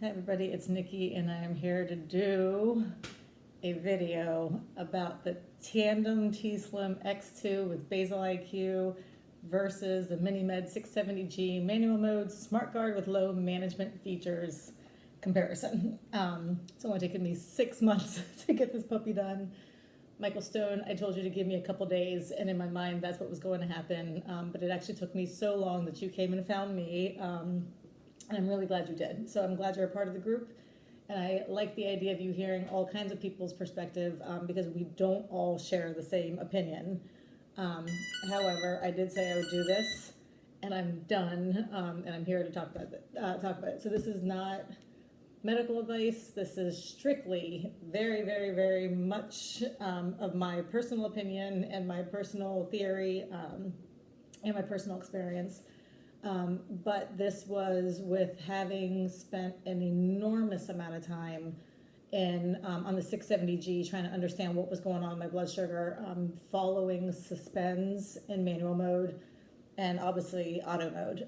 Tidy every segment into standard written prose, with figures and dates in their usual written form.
Hi everybody, it's Nikki and I am here to do a video about the tandem T-Slim X2 with Basal-IQ versus the MiniMed 670G manual mode SmartGuard with low management features comparison. It's only taken me 6 months to get this puppy done. Michael Stone, I told you to give me a couple days, and in my mind that's what was going to happen, but it actually took me so long that you came and found me. And I'm really glad you did. So I'm glad you're a part of the group. And I like the idea of you hearing all kinds of people's perspective because we don't all share the same opinion. However, I did say I would do this, and I'm done, and I'm here to talk about it. So this is not medical advice. This is strictly very, very, very much of my personal opinion and my personal theory and my personal experience. But this was with having spent an enormous amount of time on the 670G trying to understand what was going on in my blood sugar, following suspends in manual mode and obviously auto mode.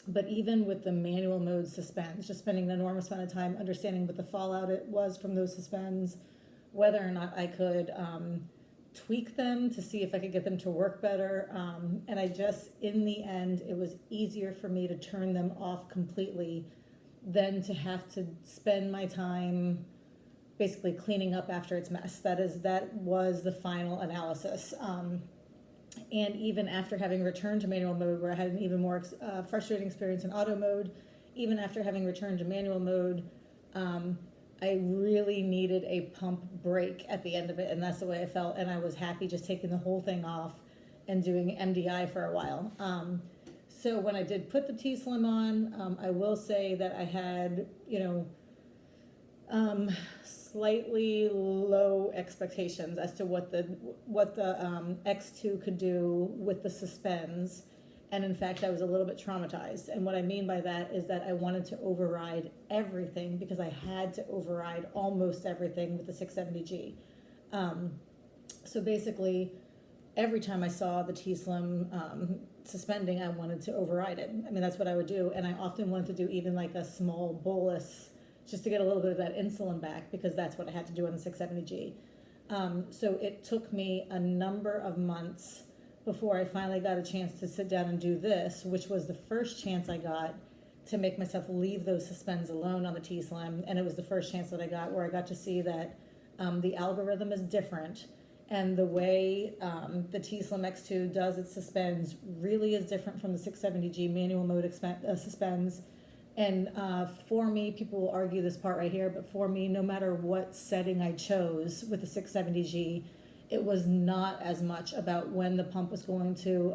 But even with the manual mode suspends, just spending an enormous amount of time understanding what the fallout it was from those suspends, whether or not I could tweak them to see if I could get them to work better. And I just, in the end, it was easier for me to turn them off completely than to have to spend my time basically cleaning up after its mess. That was the final analysis. And even after having returned to manual mode, where I had an even more frustrating experience in auto mode, even after having returned to manual mode, I really needed a pump break at the end of it, and that's the way I felt, and I was happy just taking the whole thing off and doing MDI for a while. So when I did put the T-Slim on, I will say that I had, slightly low expectations as to what the X2 could do with the suspends. And in fact, I was a little bit traumatized. And what I mean by that is that I wanted to override everything because I had to override almost everything with the 670G. So basically, every time I saw the T-Slim suspending, I wanted to override it. I mean, that's what I would do. And I often wanted to do even like a small bolus just to get a little bit of that insulin back because that's what I had to do on the 670G. So it took me a number of months before I finally got a chance to sit down and do this, which was the first chance I got to make myself leave those suspends alone on the T-Slim. And it was the first chance that I got where I got to see that the algorithm is different. And the way the T-Slim X2 does its suspends really is different from the 670G manual mode suspends. And for me, people will argue this part right here, but for me, no matter what setting I chose with the 670G, it was not as much about when the pump was going to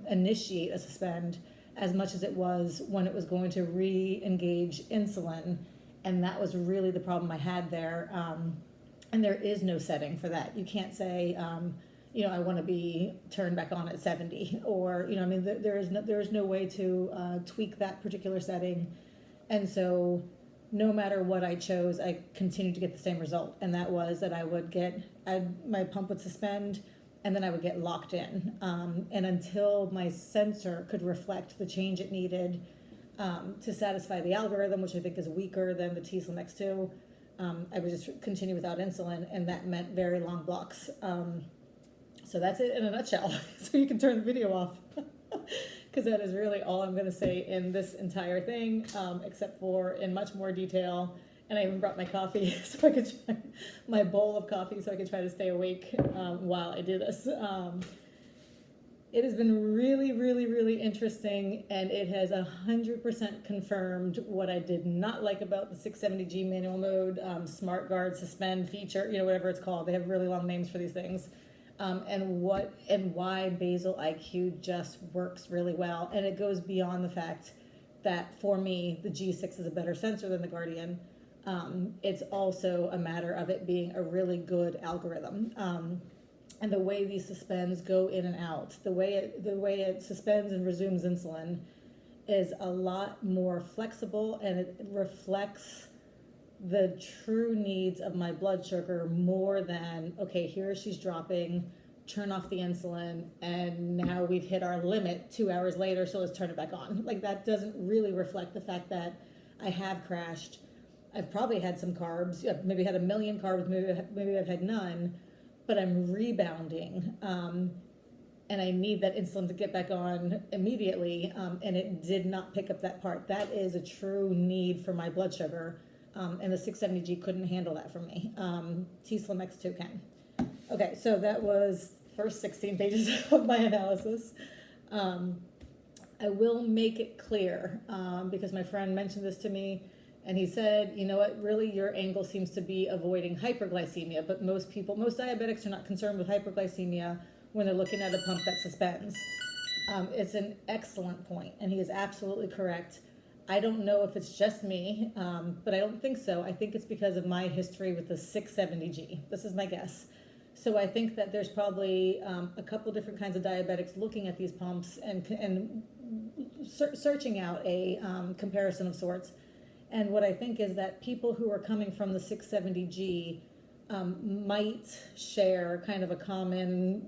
initiate a suspend as much as it was when it was going to re-engage insulin. And that was really the problem I had there. And there is no setting for that. You can't say, I want to be turned back on at 70 or, there is no way to tweak that particular setting. And so no matter what I chose, I continued to get the same result. And that was that my pump would suspend and then I would get locked in. And until my sensor could reflect the change it needed to satisfy the algorithm, which I think is weaker than the T-Slim X2, I would just continue without insulin, and that meant very long blocks. So that's it in a nutshell. So you can turn the video off because that is really all I'm going to say in this entire thing, except for in much more detail. And I even brought my coffee so I could try my bowl of coffee so I could try to stay awake while I do this. It has been really, really, really interesting, and it has 100% confirmed what I did not like about the 670G manual mode, SmartGuard, Suspend feature, whatever it's called. They have really long names for these things. And why Basal-IQ just works really well. And it goes beyond the fact that for me, the G6 is a better sensor than the Guardian. It's also a matter of it being a really good algorithm. And the way these suspends go in and out, the way it suspends and resumes insulin is a lot more flexible, and it reflects the true needs of my blood sugar more than, okay, here she's dropping, turn off the insulin, and now we've hit our limit 2 hours later, so let's turn it back on. Like, that doesn't really reflect the fact that I have crashed. I've probably had some carbs. I've maybe had a million carbs, maybe I've had none, but I'm rebounding. And I need that insulin to get back on immediately, and it did not pick up that part. That is a true need for my blood sugar, and the 670G couldn't handle that for me. T-Slim X2 can. Okay, so that was first 16 pages of my analysis. I will make it clear, because my friend mentioned this to me, and he said, you know what, really your angle seems to be avoiding hyperglycemia, but most diabetics are not concerned with hyperglycemia when they're looking at a pump that suspends. It's an excellent point, and he is absolutely correct. I don't know if it's just me, but I don't think so. I think it's because of my history with the 670G. This is my guess. So I think that there's probably a couple different kinds of diabetics looking at these pumps and searching out a comparison of sorts. And what I think is that people who are coming from the 670G might share kind of a common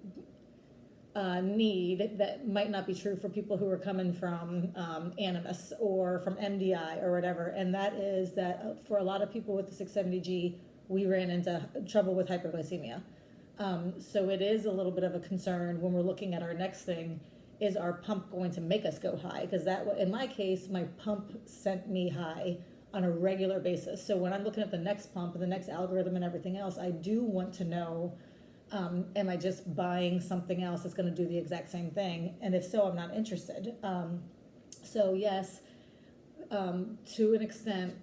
need that might not be true for people who are coming from Animus or from MDI or whatever. And that is that for a lot of people with the 670G, we ran into trouble with hyperglycemia. So it is a little bit of a concern when we're looking at our next thing. Is our pump going to make us go high? Because in my case, my pump sent me high on a regular basis. So when I'm looking at the next pump and the next algorithm and everything else, I do want to know, am I just buying something else that's going to do the exact same thing? And if so, I'm not interested. So yes, to an extent,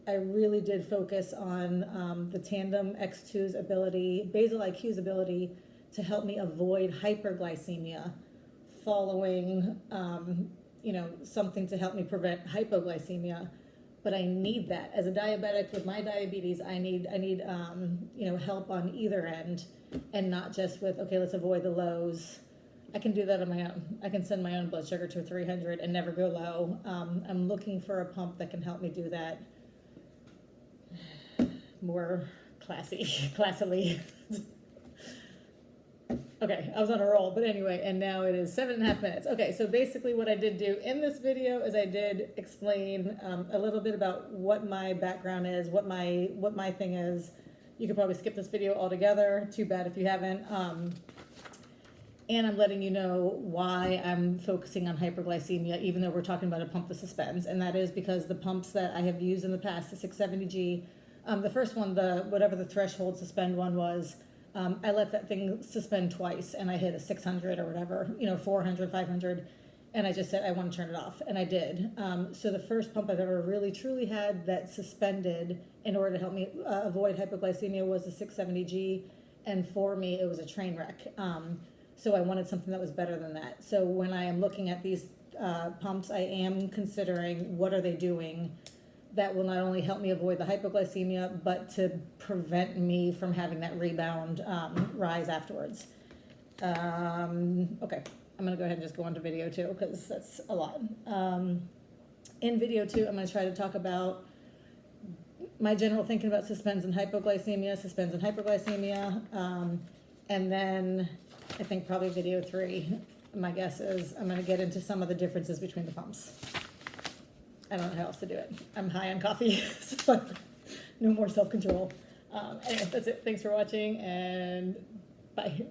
I really did focus on the Tandem X2's ability, Basal-IQ's ability to help me avoid hyperglycemia following, something to help me prevent hypoglycemia. But I need that as a diabetic with my diabetes. I need help on either end, and not just with, okay, let's avoid the lows. I can do that on my own. I can send my own blood sugar to 300 and never go low. I'm looking for a pump that can help me do that more classily. Okay, I was on a roll, but anyway, and now it is 7.5 minutes. Okay, so basically what I did do in this video is I did explain a little bit about what my background is, what my thing is. You could probably skip this video altogether. Too bad if you haven't. And I'm letting you know why I'm focusing on hyperglycemia, even though we're talking about a pump that suspends. And that is because the pumps that I have used in the past, the 670G, the first one, whatever the threshold suspend one was, I let that thing suspend twice, and I hit a 600 or whatever, 400, 500, and I just said I want to turn it off, and I did. So the first pump I've ever really truly had that suspended in order to help me avoid hypoglycemia was the 670G, and for me it was a train wreck. So I wanted something that was better than that. So when I am looking at these pumps, I am considering what are they doing that will not only help me avoid the hypoglycemia, but to prevent me from having that rebound rise afterwards. Okay, I'm gonna go ahead and just go on to video 2 because that's a lot. In video 2, I'm gonna try to talk about my general thinking about suspends and hypoglycemia, and then I think probably video 3, my guess is I'm gonna get into some of the differences between the pumps. I don't know how else to do it. I'm high on coffee, so no more self-control. Anyway, that's it. Thanks for watching, and bye.